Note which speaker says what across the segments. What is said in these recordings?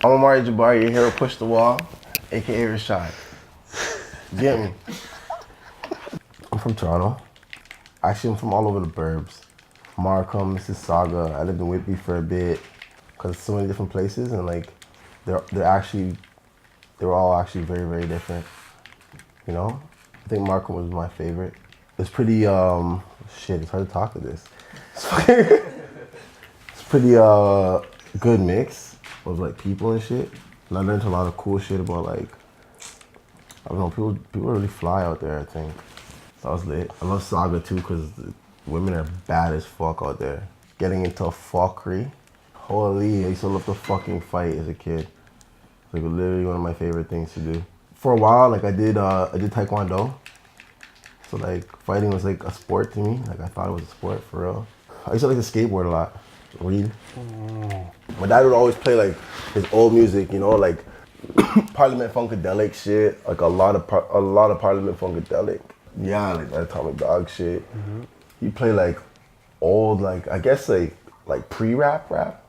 Speaker 1: I'm Omari Jabari, you're here with Pushthewall, aka Rashad. Get me? I'm from Toronto. Actually, I'm from all over the burbs. Markham, Mississauga. I lived in Whitby for a bit, cause so many different places, and like, they're all actually very, very different. You know, I think Markham was my favorite. It's pretty shit. It's hard to talk to this. It's pretty good mix of like people and shit. And I learned a lot of cool shit about like, I don't know, people really fly out there, I think. So I was lit. I love Saga too because the women are bad as fuck out there. Getting into fuckery. Holy, I used to love to fucking fight as a kid. Like literally one of my favorite things to do. For a while, like I did Taekwondo. So like fighting was like a sport to me. Like I thought it was a sport for real. I used to like to skateboard a lot. Read. My dad would always play like his old music, you know, like Parliament Funkadelic shit, like a lot of Parliament Funkadelic. Yeah, like that Atomic Dog shit. He play like old, like I guess like pre-rap rap,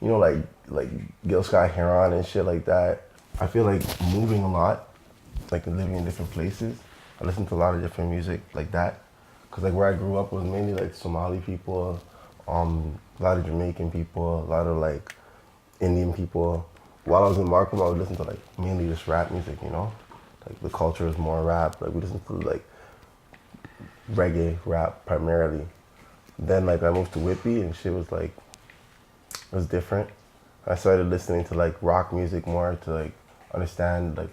Speaker 1: you know, like Gil Scott Heron and shit like that. I feel like moving a lot, like living in different places. I listen to a lot of different music like that, cause like where I grew up was mainly like Somali people, a lot of Jamaican people, a lot of like Indian people. While I was in Markham, I would listen to like mainly just rap music, you know? Like the culture is more rap. Like we listen to like reggae rap primarily. Then like I moved to Whitby and shit was like, it was different. I started listening to like rock music more to like understand like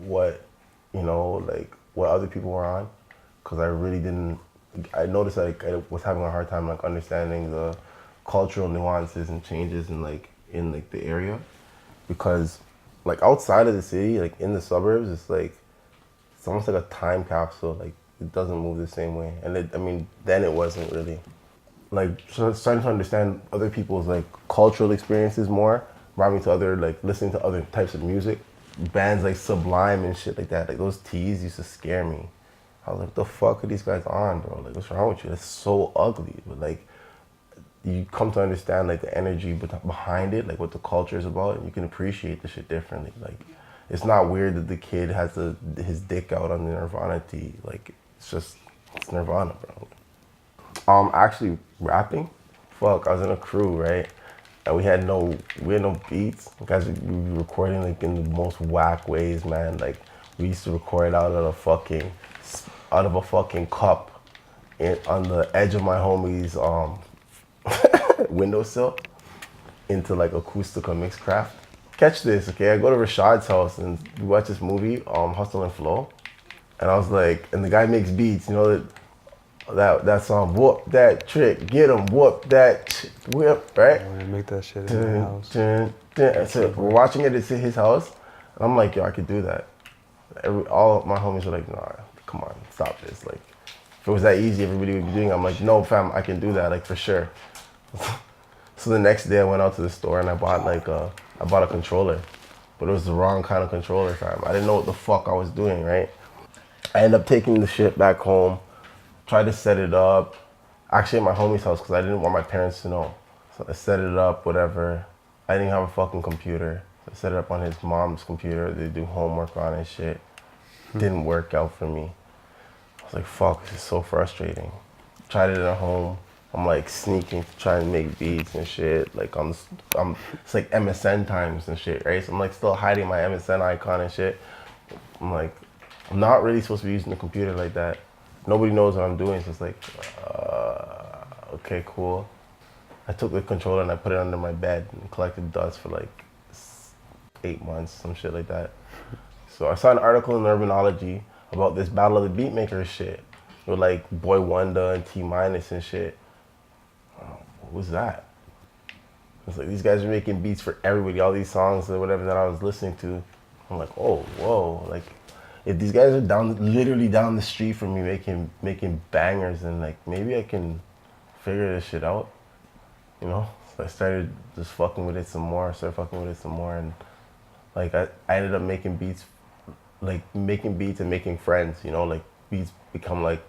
Speaker 1: what, you know, like what other people were on. Cause I really didn't, I noticed like I was having a hard time like understanding the cultural nuances and changes in like the area. Because like outside of the city, like in the suburbs, it's almost like a time capsule. Like it doesn't move the same way. And then it wasn't really. Like starting to understand other people's like cultural experiences more brought me to listening to other types of music. Bands like Sublime and shit like that. Like those tees used to scare me. I was like, what the fuck are these guys on, bro? Like what's wrong with you? That's so ugly. But like you come to understand like the energy behind it, like what the culture is about, and you can appreciate the shit differently. Like it's not weird that the kid has his dick out on the Nirvana tee. Like it's Nirvana, bro. Actually rapping, fuck, I was in a crew, right? And we had no beats. Guys, we were recording like in the most whack ways, man. Like we used to record out of a fucking cup on the edge of my homie's windowsill into like Acoustica Mixcraft. Catch this, okay? I go to Rashad's house and we watch this movie, Hustle and Flow. And I was like, and the guy makes beats, you know, that song, whoop that trick, get him, whoop that whip, right?
Speaker 2: I'm gonna make that shit in my house.
Speaker 1: So we're watching it at his house, and I'm like, yo, I could do that. All of my homies were like, nah, come on, stop this. Like, if it was that easy, everybody would be doing it. I'm like, no, fam, I can do that, like, for sure. So the next day I went out to the store and I bought a controller, but it was the wrong kind of controller, fam. I didn't know what the fuck I was doing, right? I ended up taking the shit back home, tried to set it up, actually at my homie's house because I didn't want my parents to know. So I set it up, whatever. I didn't have a fucking computer. So I set it up on his mom's computer. They do homework on and shit. Didn't work out for me. I was like, fuck, this is so frustrating. Tried it at home. I'm like sneaking to try and make beats and shit. Like it's like MSN times and shit, right? So I'm like still hiding my MSN icon and shit. I'm like, I'm not really supposed to be using the computer like that. Nobody knows what I'm doing, so it's like, okay, cool. I took the controller and I put it under my bed and collected dust for like 8 months, some shit like that. So I saw an article in Urbanology about this Battle of the Beatmakers shit with like Boy Wonder and T Minus and shit. What was that? It's like these guys are making beats for everybody, all these songs or whatever that I was listening to. I'm like, oh, whoa, like if these guys are literally down the street from me making bangers, and like maybe I can figure this shit out, you know? So I started just fucking with it some more, and like I ended up making beats and making friends, you know, like beats become like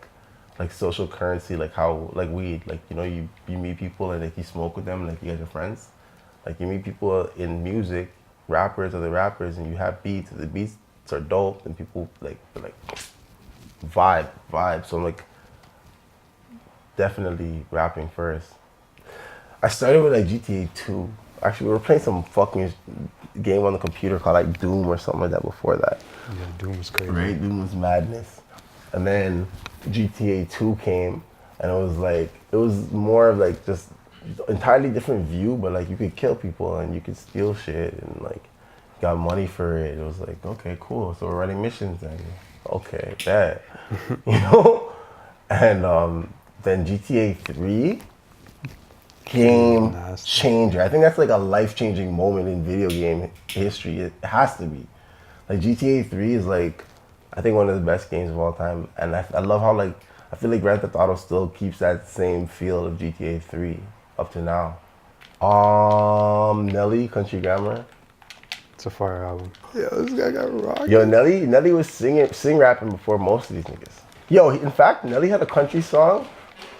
Speaker 1: social currency, like how like weed, like, you know, you meet people and like you smoke with them, like you guys are friends. Like you meet people in music, rappers are the rappers, and you have beats, and the beats are dope, and people like vibe. So I'm like definitely rapping first. I started with like GTA 2. Actually, we were playing some fucking game on the computer called like Doom or something like that before that.
Speaker 2: Yeah, Doom was crazy.
Speaker 1: Right? Doom was madness. And then GTA 2 came, and it was more of like just entirely different view, but like you could kill people and you could steal shit and like got money for it. It was like, okay, cool. So we're running missions then. Okay, bet. You know? And then GTA 3 game changer. I think that's like a life-changing moment in video game history. It has to be. Like GTA 3 is like, I think one of the best games of all time. And I love how like, I feel like Grand Theft Auto still keeps that same feel of GTA 3 up to now. Nelly, Country Grammar.
Speaker 2: It's a fire album. Yo, this guy got rocked.
Speaker 1: Yo, Nelly was sing rapping before most of these niggas. Yo, in fact, Nelly had a country song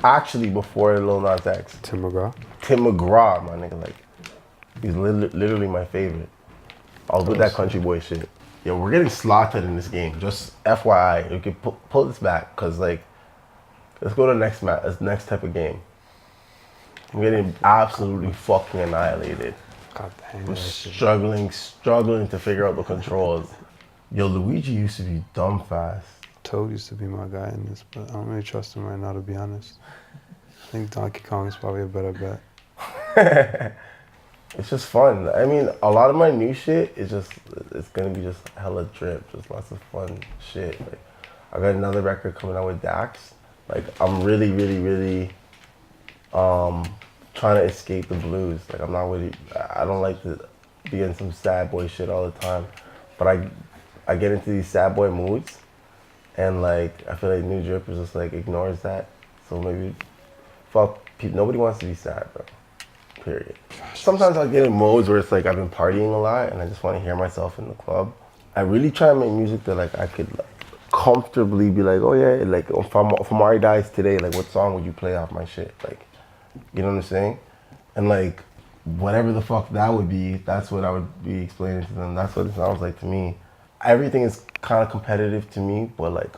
Speaker 1: actually before Lil Nas X.
Speaker 2: Tim McGraw,
Speaker 1: my nigga, like, he's literally my favorite. I was with that country boy shit. Yo, we're getting slaughtered in this game. Just FYI, you can pull this back, cause like, let's go to the next type of game. I'm getting absolutely fucking annihilated.
Speaker 2: God damn.
Speaker 1: I'm struggling to figure out the controls. Yo, Luigi used to be dumb fast.
Speaker 2: Toad used to be my guy in this, but I don't really trust him right now, to be honest. I think Donkey Kong is probably a better bet.
Speaker 1: It's just fun. I mean, a lot of my new shit is it's gonna be just hella drip, just lots of fun shit. Like, I got another record coming out with Dax. Like, I'm really trying to escape the blues. Like, I don't like to be in some sad boy shit all the time. But I get into these sad boy moods, and like, I feel like New Drip is just like ignores that. So maybe, nobody wants to be sad, bro. Period. Sometimes I'll get in modes where it's like I've been partying a lot and I just want to hear myself in the club. I really try to make music that like I could like comfortably be like, oh yeah, like if Omari dies today, like what song would you play off my shit? Like, you know what I'm saying? And like, whatever the fuck that would be, that's what I would be explaining to them. That's what it sounds like to me. Everything is kind of competitive to me, but like,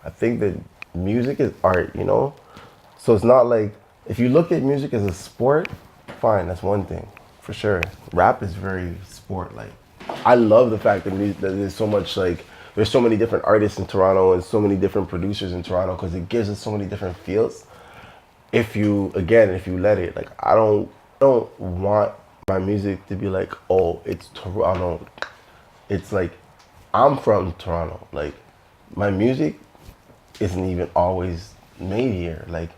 Speaker 1: I think that music is art, you know? So it's not like, if you look at music as a sport, fine, that's one thing, for sure. Rap is very sport-like. I love the fact that there's so much like, there's so many different artists in Toronto and so many different producers in Toronto because it gives us so many different feels. If you let it, like I don't want my music to be like, oh, it's Toronto. It's like, I'm from Toronto. Like, my music isn't even always made here. Like,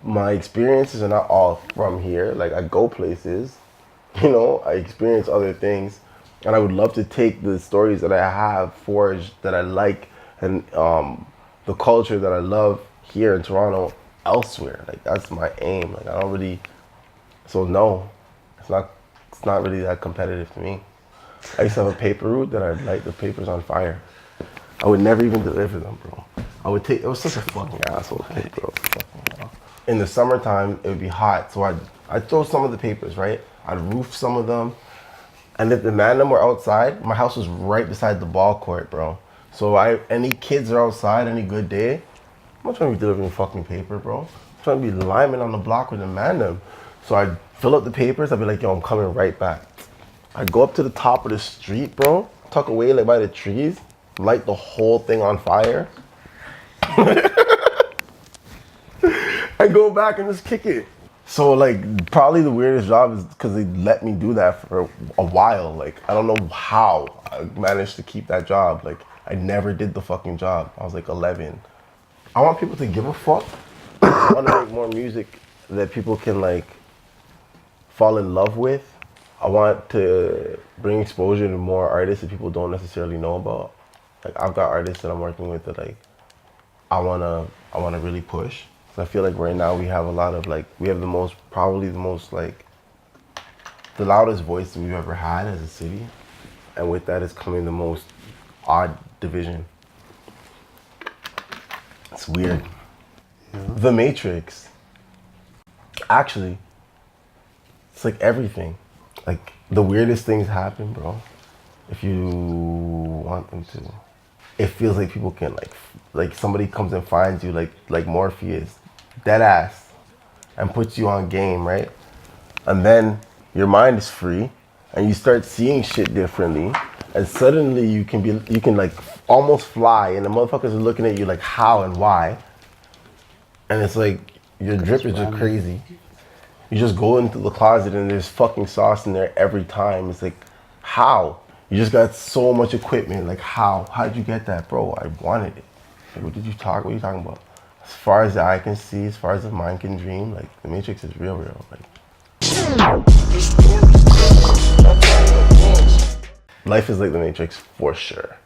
Speaker 1: my experiences are not all from here. Like, I go places, you know, I experience other things, and I would love to take the stories that I have forged, that I like, and the culture that I love here in Toronto elsewhere. Like, that's my aim. Like, I don't really, so no, it's not really that competitive to me. I used to have a paper route that I'd light the papers on fire. I would never even deliver them, bro. It was such a fucking asshole thing, bro. In the summertime, it would be hot, so I'd throw some of the papers, right? I'd roof some of them, and if the man them were outside, my house was right beside the ball court, bro. So any kids are outside, any good day, I'm not trying to be delivering fucking paper, bro. I'm trying to be lineman on the block with the man them. So I'd fill up the papers, I'd be like, yo, I'm coming right back. I'd go up to the top of the street, bro, tuck away like by the trees, light the whole thing on fire. I go back and just kick it. So like, probably the weirdest job is because they let me do that for a while. Like, I don't know how I managed to keep that job. Like, I never did the fucking job. I was like 11. I want people to give a fuck. I want to make more music that people can like fall in love with. I want to bring exposure to more artists that people don't necessarily know about. Like, I've got artists that I'm working with that like I wanna really push. So I feel like right now we have a lot of like, we have probably the most like, the loudest voice that we've ever had as a city. And with that is coming the most odd division. It's weird. Yeah. The Matrix. Actually, It's like everything. Like the weirdest things happen, bro. If you want them to. It feels like people can like somebody comes and finds you like Morpheus, dead ass, and puts you on game, right? And then your mind is free and you start seeing shit differently, and suddenly you can like almost fly, and the motherfuckers are looking at you like how and why. And it's like your drip is just crazy. You just go into the closet and there's fucking sauce in there every time. It's like, how? You just got so much equipment. Like, how? How did you get that, bro? I wanted it. Like, what are you talking about? As far as the eye can see, as far as the mind can dream, like, the Matrix is real. Like, life is like the Matrix for sure.